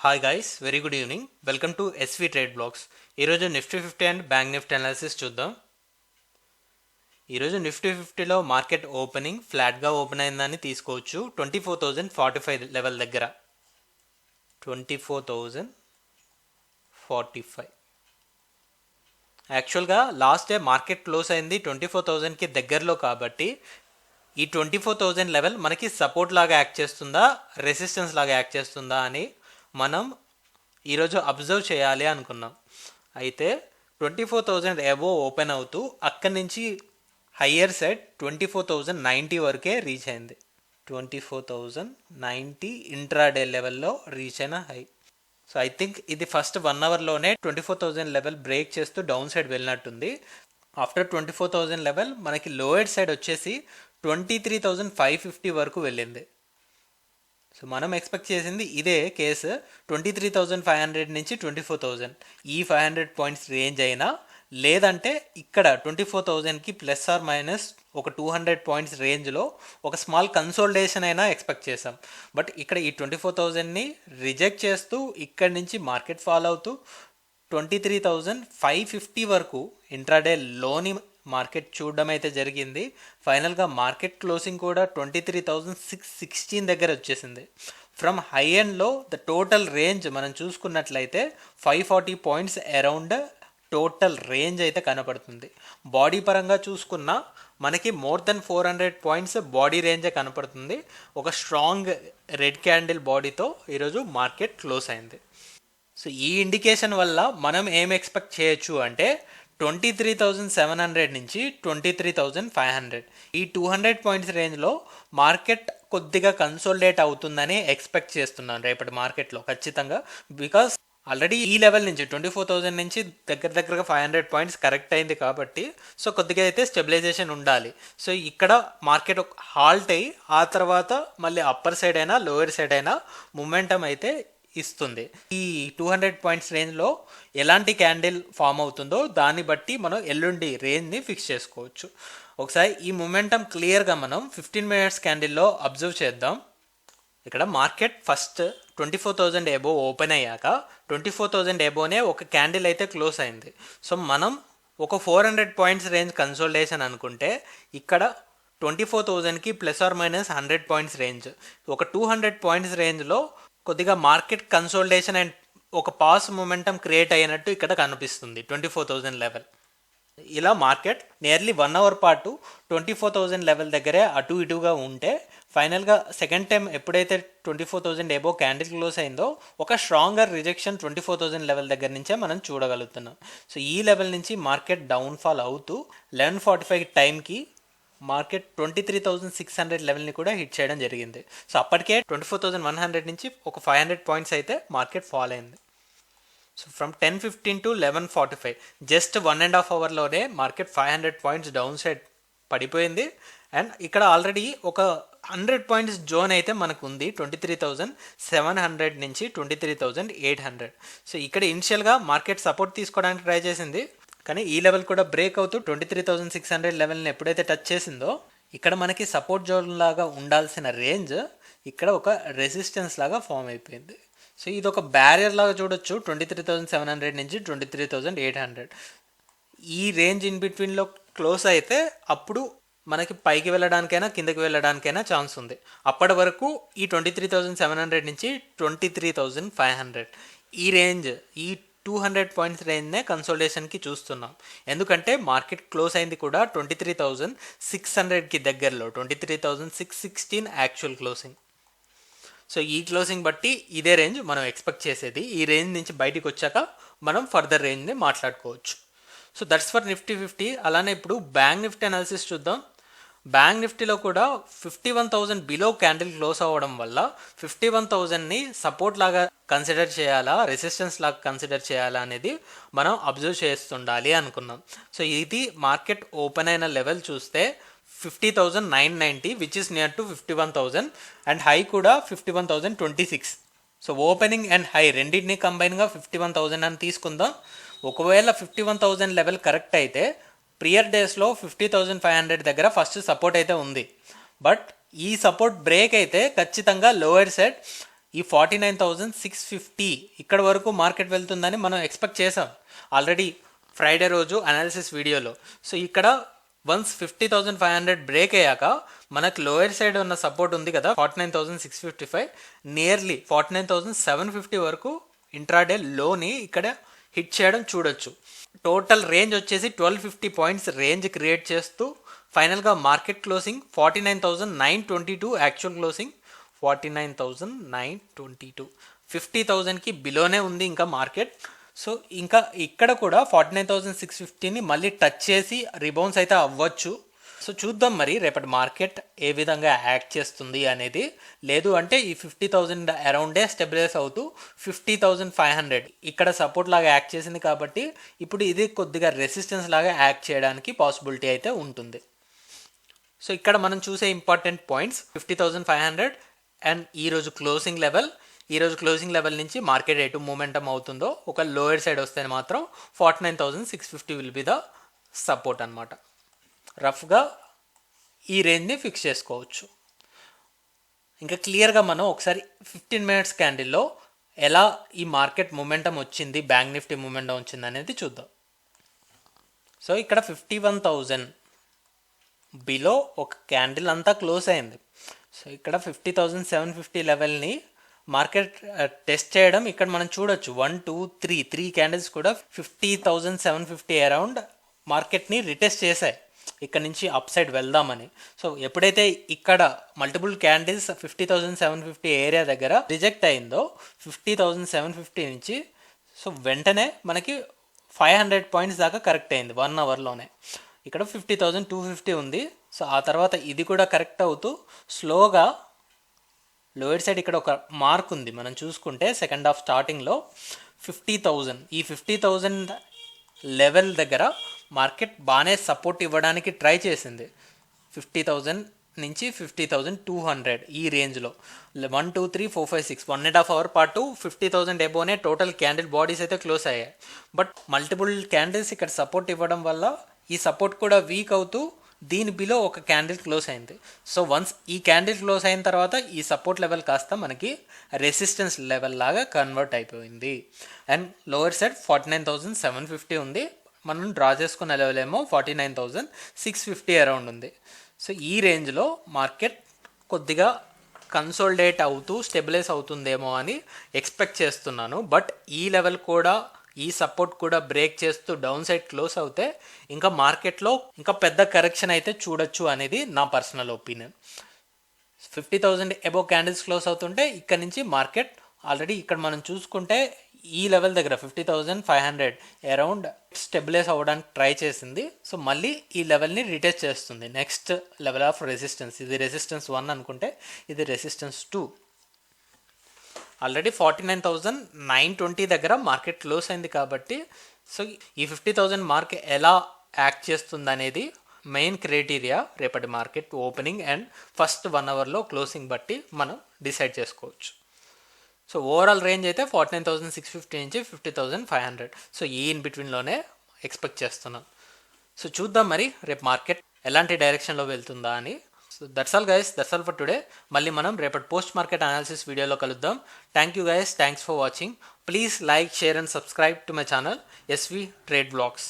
Hi guys, very good evening. Welcome to SV trade blogs. ఈరోజు Nifty 50 and bank Nifty analysis చూద్దాం. ఈరోజు నిఫ్టీ 50లో మార్కెట్ ఓపెనింగ్ ఫ్లాట్గా ఓపెన్ అయిందని తీసుకోవచ్చు. 24,045 లెవెల్ దగ్గర 24,045. యాక్చువల్గా లాస్ట్ డే మార్కెట్ క్లోజ్ అయింది 24,000కి దగ్గరలో, కాబట్టి ఈ 24,000 లెవెల్ మనకి సపోర్ట్ లాగా యాక్ట్ చేస్తుందా, రెసిస్టెన్స్ లాగా యాక్ట్ చేస్తుందా అని మనం ఈరోజు అబ్జర్వ్ చేయాలి అనుకున్నాం. అయితే 24,000 అబోవ్ ఓపెన్ అవుతూ అక్కడి నుంచి హయ్యర్ సైడ్ 24,090 వరకే రీచ్ అయింది. 24,090 ఇంట్రాడే లెవెల్లో రీచ్ అయిన హై. సో ఐ థింక్ ఇది ఫస్ట్ 1 అవర్లోనే 24,000 లెవెల్ బ్రేక్ చేస్తూ డౌన్ సైడ్ వెళ్ళినట్టుంది. ఆఫ్టర్ 24,000 లెవెల్ మనకి లోయర్ సైడ్ వచ్చేసి 23,550 వరకు వెళ్ళింది. సో మనం ఎక్స్పెక్ట్ చేసింది ఇదే కేసు. 23,500 నుంచి 24,000 ఈ 500 పాయింట్స్ రేంజ్ అయినా, లేదంటే ఇక్కడ 24,000కి ప్లస్ ఆర్ మైనస్ ఒక 200 పాయింట్స్ రేంజ్లో ఒక స్మాల్ కన్సోలిడేషన్ అయినా ఎక్స్పెక్ట్ చేసాం. బట్ ఇక్కడ ఈ 24,000ని రిజెక్ట్ చేస్తూ ఇక్కడి నుంచి మార్కెట్ ఫాలో అవుతూ 23,550 వరకు ఇంట్రాడే లోని మార్కెట్ చూడడం అయితే జరిగింది. ఫైనల్గా మార్కెట్ క్లోజింగ్ కూడా 23,616 దగ్గర వచ్చేసింది. ఫ్రమ్ హై ఎండ్లో ద టోటల్ రేంజ్ మనం చూసుకున్నట్లయితే 540 పాయింట్స్ అరౌండ్ టోటల్ రేంజ్ అయితే కనపడుతుంది. బాడీ పరంగా చూసుకున్నా మనకి మోర్ దెన్ 400 పాయింట్స్ బాడీ రేంజే కనపడుతుంది. ఒక స్ట్రాంగ్ రెడ్ క్యాండిల్ బాడీతో ఈరోజు మార్కెట్ క్లోజ్ అయింది. సో ఈ ఇండికేషన్ వల్ల మనం ఏం ఎక్స్పెక్ట్ చేయొచ్చు అంటే 23,700 నుంచి 23,500 ఈ 200 పాయింట్స్ రేంజ్లో మార్కెట్ కొద్దిగా కన్సోలిడేట్ అవుతుందని ఎక్స్పెక్ట్ చేస్తున్నాను రేపటి మార్కెట్లో ఖచ్చితంగా. బికాస్ ఆల్రెడీ ఈ లెవెల్ నుంచి 24,000 నుంచి దగ్గరగా 500 పాయింట్స్ కరెక్ట్ అయింది కాబట్టి సో కొద్దిగా అయితే స్టెబిలైజేషన్ ఉండాలి. సో ఇక్కడ మార్కెట్ హాల్ట్ అయ్యి ఆ తర్వాత మళ్ళీ అప్పర్ సైడ్ అయినా లోయర్ సైడ్ అయినా మూమెంటం అయితే ఇస్తుంది. ఈ 200 పాయింట్స్ రేంజ్లో ఎలాంటి క్యాండిల్ ఫామ్ అవుతుందో దాన్ని బట్టి మనం ఎల్లుండి రేంజ్ని ఫిక్స్ చేసుకోవచ్చు. ఒకసారి ఈ మొమెంటం క్లియర్గా మనం 15 మినిట్స్ క్యాండిల్లో అబ్జర్వ్ చేద్దాం. ఇక్కడ మార్కెట్ ఫస్ట్ 24,000 అబోవ్ ఓపెన్ అయ్యాక 24,000 అబోవ్నే ఒక క్యాండిల్ అయితే క్లోజ్ అయింది. సో మనం ఒక 400 పాయింట్స్ రేంజ్ కన్సోలిడేషన్ అనుకుంటే ఇక్కడ 24,000కి plus or minus 100 points range, ఒక 200 పాయింట్స్ రేంజ్లో కొద్దిగా మార్కెట్ కన్సోలిడేషన్ అండ్ ఒక పాస్ మొమెంటం క్రియేట్ అయినట్టు ఇక్కడ కనిపిస్తుంది 24,000 లెవెల్. ఇలా మార్కెట్ నియర్లీ 1 అవర్ పాటు 24,000 లెవెల్ దగ్గరే అటు ఇటుగా ఉంటే ఫైనల్గా సెకండ్ టైం ఎప్పుడైతే 24,000 అబోవ్ క్యాండిల్ క్లోజ్ అయిందో ఒక స్ట్రాంగర్ రిజెక్షన్ 24,000 లెవెల్ దగ్గర నుంచే మనం చూడగలుగుతున్నాం. సో ఈ లెవెల్ నుంచి మార్కెట్ డౌన్ఫాల్ అవుతూ 11:45 టైంకి మార్కెట్ 23,600 లెవెల్ని కూడా హిట్ చేయడం జరిగింది. సో అప్పటికే 24,100 నుంచి ఒక 500 పాయింట్స్ అయితే మార్కెట్ ఫాల్ అయింది. సో ఫ్రమ్ 10:15 టు 11:45 జస్ట్ 1.5 అవర్లోనే మార్కెట్ 500 పాయింట్స్ డౌన్ సైడ్ పడిపోయింది. అండ్ ఇక్కడ ఆల్రెడీ ఒక 100 పాయింట్స్ జోన్ అయితే మనకు ఉంది 23,700 నుంచి 23,800. సో ఇక్కడ ఇనిషియల్గా మార్కెట్ సపోర్ట్ తీసుకోవడానికి ట్రై చేసింది, కానీ ఈ లెవెల్ కూడా బ్రేక్ అవుతూ 23,600 లెవెల్ని ఎప్పుడైతే టచ్ చేసిందో ఇక్కడ మనకి సపోర్ట్ జోన్ లాగా ఉండాల్సిన రేంజ్ ఇక్కడ ఒక రెసిస్టెన్స్ లాగా ఫామ్ అయిపోయింది. సో ఇది ఒక బ్యారియర్ లాగా చూడొచ్చు 23,700 నుంచి 23,800. ఈ రేంజ్ ఇన్ బిట్వీన్లో క్లోజ్ అయితే అప్పుడు మనకి పైకి వెళ్ళడానికైనా కిందకి వెళ్ళడానికైనా ఛాన్స్ ఉంది. అప్పటి వరకు ఈ 23,700 నుంచి 23,500 ఈ రేంజ్, ఈ 200 పాయింట్స్ రేంజ్నే కన్సోలిడేషన్కి చూస్తున్నాం. ఎందుకంటే మార్కెట్ క్లోజ్ అయింది కూడా 23,600కి దగ్గరలో, 23,616 యాక్చువల్ క్లోజింగ్. సో ఈ క్లోజింగ్ బట్టి ఇదే రేంజ్ మనం ఎక్స్పెక్ట్ చేసేది. ఈ రేంజ్ నుంచి బయటికి వచ్చాక మనం ఫర్దర్ రేంజ్ని మాట్లాడుకోవచ్చు. So that's for Nifty 50. అలానే ఇప్పుడు బ్యాంక్ నిఫ్టీ అనాలిసిస్ చూద్దాం. బ్యాంక్ నిఫ్టీలో కూడా 51,000 బిలో క్యాండిల్ క్లోజ్ అవ్వడం వల్ల 51,000ని సపోర్ట్ లాగా కన్సిడర్ చేయాలా, రెసిస్టెన్స్ లాగా కన్సిడర్ చేయాలా అనేది మనం అబ్జర్వ్ చేస్తుండాలి అనుకున్నాం. సో ఇది మార్కెట్ ఓపెన్ అయిన లెవెల్ చూస్తే 50,990 which is near to 51,000 and high కూడా 51,026. సో ఓపెనింగ్ అండ్ హై రెండింటిని కంబైన్గా 51,000 అని తీసుకుందాం. ఒకవేళ 51,000 లెవెల్ కరెక్ట్ అయితే ప్రియర్ డేస్లో 50,500 దగ్గర ఫస్ట్ సపోర్ట్ అయితే ఉంది. బట్ ఈ సపోర్ట్ బ్రేక్ అయితే ఖచ్చితంగా లోయర్ సైడ్ ఈ 49,650 ఇక్కడ వరకు మార్కెట్ వెళ్తుందని మనం ఎక్స్పెక్ట్ చేసాం ఆల్రెడీ ఫ్రైడే రోజు అనాలిసిస్ వీడియోలో. సో ఇక్కడ వన్స్ 50,500 బ్రేక్ అయ్యాక మనకు లోయర్ సైడ్ ఉన్న సపోర్ట్ ఉంది కదా 49,655, నియర్లీ 49,750 వరకు ఇంట్రాడే లోని ఇక్కడ హిట్ చేయడం చూడొచ్చు. టోటల్ రేంజ్ వచ్చేసి 1250 పాయింట్స్ రేంజ్ క్రియేట్ చేస్తూ ఫైనల్గా మార్కెట్ క్లోజింగ్ 49,922, యాక్చువల్ క్లోజింగ్ 49,922, 50,000కి బిలోనే ఉంది ఇంకా మార్కెట్. సో ఇంకా ఇక్కడ కూడా 49,650ని మళ్ళీ టచ్ చేసి రిబౌన్స్ అయితే అవ్వచ్చు. సో చూద్దాం మరి రేపటి మార్కెట్ ఏ విధంగా యాక్ట్ చేస్తుంది అనేది. లేదు అంటే ఈ 50,000 అరౌండే స్టెబిలైజ్ అవుతూ 50,500 ఇక్కడ సపోర్ట్ లాగా యాక్ట్ చేసింది కాబట్టి ఇప్పుడు ఇది కొద్దిగా రెసిస్టెన్స్ లాగా యాక్ట్ చేయడానికి పాసిబిలిటీ అయితే ఉంటుంది. సో ఇక్కడ మనం చూసే ఇంపార్టెంట్ పాయింట్స్ 50,500 అండ్ ఈరోజు క్లోజింగ్ లెవెల్. ఈరోజు క్లోజింగ్ లెవెల్ నుంచి మార్కెట్ ఎటు మూమెంటం అవుతుందో ఒక లోయర్ సైడ్ వస్తే మాత్రం 49,650 విల్ బి ద సపోర్ట్ అనమాట. రఫ్గా ఈ రేంజ్ని ఫిక్స్ చేసుకోవచ్చు. ఇంకా క్లియర్గా మనం ఒకసారి 15 మినిట్స్ క్యాండిల్లో ఎలా ఈ మార్కెట్ మూమెంటం వచ్చింది, బ్యాంక్ నిఫ్టీ మూమెంటం వచ్చింది అనేది చూద్దాం. సో ఇక్కడ 51,000 బిలో ఒక క్యాండిల్ అంతా క్లోజ్ అయింది. సో ఇక్కడ 50,750 లెవెల్ని మార్కెట్ టెస్ట్ చేయడం ఇక్కడ మనం చూడొచ్చు. 1 2 3 క్యాండిల్స్ కూడా 50,750 అరౌండ్ మార్కెట్ని రిటెస్ట్ చేశాయి ఇక్కడ నుంచి అప్ సైడ్ వెళ్దామని. సో ఎప్పుడైతే ఇక్కడ మల్టిపుల్ క్యాండిల్స్ 50,750 ఏరియా దగ్గర రిజెక్ట్ అయిందో 50,750 నుంచి సో వెంటనే మనకి 500 పాయింట్స్ దాకా కరెక్ట్ అయింది 1 అవర్లోనే. ఇక్కడ 50,250 ఉంది. సో ఆ తర్వాత ఇది కూడా కరెక్ట్ అవుతూ స్లోగా లోయర్ సైడ్ ఇక్కడ ఒక మార్క్ ఉంది మనం చూసుకుంటే సెకండ్ హాఫ్ స్టార్టింగ్లో 50,000, ఈ 50,000 లెవెల్ దగ్గర మార్కెట్ బాగానే సపోర్ట్ ఇవ్వడానికి ట్రై చేసింది. 50,000 నుంచి 50,200 ఈ రేంజ్లో 1 2 3 4 5 6 1.5 అవర్ పాటు 50,000 ఎబోనే టోటల్ క్యాండిల్ బాడీస్ అయితే క్లోజ్ అయ్యాయి. బట్ మల్టిపుల్ క్యాండిల్స్ ఇక్కడ సపోర్ట్ ఇవ్వడం వల్ల ఈ సపోర్ట్ కూడా వీక్ అవుతూ దీని బిలో ఒక క్యాండిల్ క్లోజ్ అయింది. సో వన్స్ ఈ క్యాండిల్ క్లోజ్ అయిన తర్వాత ఈ సపోర్ట్ లెవెల్ కాస్త మనకి రెసిస్టెన్స్ లెవెల్ లాగా కన్వర్ట్ అయిపోయింది. అండ్ లోవర్ సైడ్ 49,750 ఉంది. మనం డ్రా చేసుకున్న లెవెల్ ఏమో 49,650 అరౌండ్ ఉంది. సో ఈ రేంజ్లో మార్కెట్ కొద్దిగా కన్సోలిడేట్ అవుతూ స్టెబిలైజ్ అవుతుందేమో అని ఎక్స్పెక్ట్ చేస్తున్నాను. బట్ ఈ లెవెల్ కూడా ఈ సపోర్ట్ కూడా బ్రేక్ చేస్తూ డౌన్ సైడ్ క్లోజ్ అవుతే ఇంకా మార్కెట్లో ఇంకా పెద్ద కరెక్షన్ అయితే చూడొచ్చు అనేది నా personal opinion. 50,000 above candles close అవుతుంటే ఇక్కడ నుంచి మార్కెట్ ఆల్రెడీ ఇక్కడ మనం చూసుకుంటే ఈ లెవెల్ దగ్గర 50,500 అరౌండ్ స్టెబిలైజ్ అవ్వడానికి ట్రై చేసింది. సో మళ్ళీ ఈ లెవెల్ని రిటెస్ట్ చేస్తుంది. నెక్స్ట్ లెవెల్ ఆఫ్ రెసిస్టెన్స్, ఇది రెసిస్టెన్స్ 1 అనుకుంటే ఇది రెసిస్టెన్స్ 2. ఆల్రెడీ 49,920 దగ్గర మార్కెట్ క్లోజ్ అయింది కాబట్టి సో ఈ 50,000 మార్క్ ఎలా యాక్ట్ చేస్తుంది అనేది మెయిన్ క్రైటీరియా రేపటి మార్కెట్ ఓపెనింగ్ అండ్ ఫస్ట్ 1 అవర్లో క్లోజింగ్ బట్టి మనం డిసైడ్ చేసుకోవచ్చు. సో ఓవరాల్ రేంజ్ అయితే 49,650 నుంచి 50,500. సో ఈ ఇన్ బిట్వీన్లోనే ఎక్స్పెక్ట్ చేస్తున్నాం. సో చూద్దాం మరి రేపు మార్కెట్ ఎలాంటి డైరెక్షన్లో వెళ్తుందా అని. So that's all guys, that's all for today. మళ్ళీ మనం రేపటి పోస్ట్ మార్కెట్ అనాలిసిస్ వీడియోలో కలుద్దాం. Thank you guys, thanks for watching. Please like, share and subscribe to my channel SV trade blogs.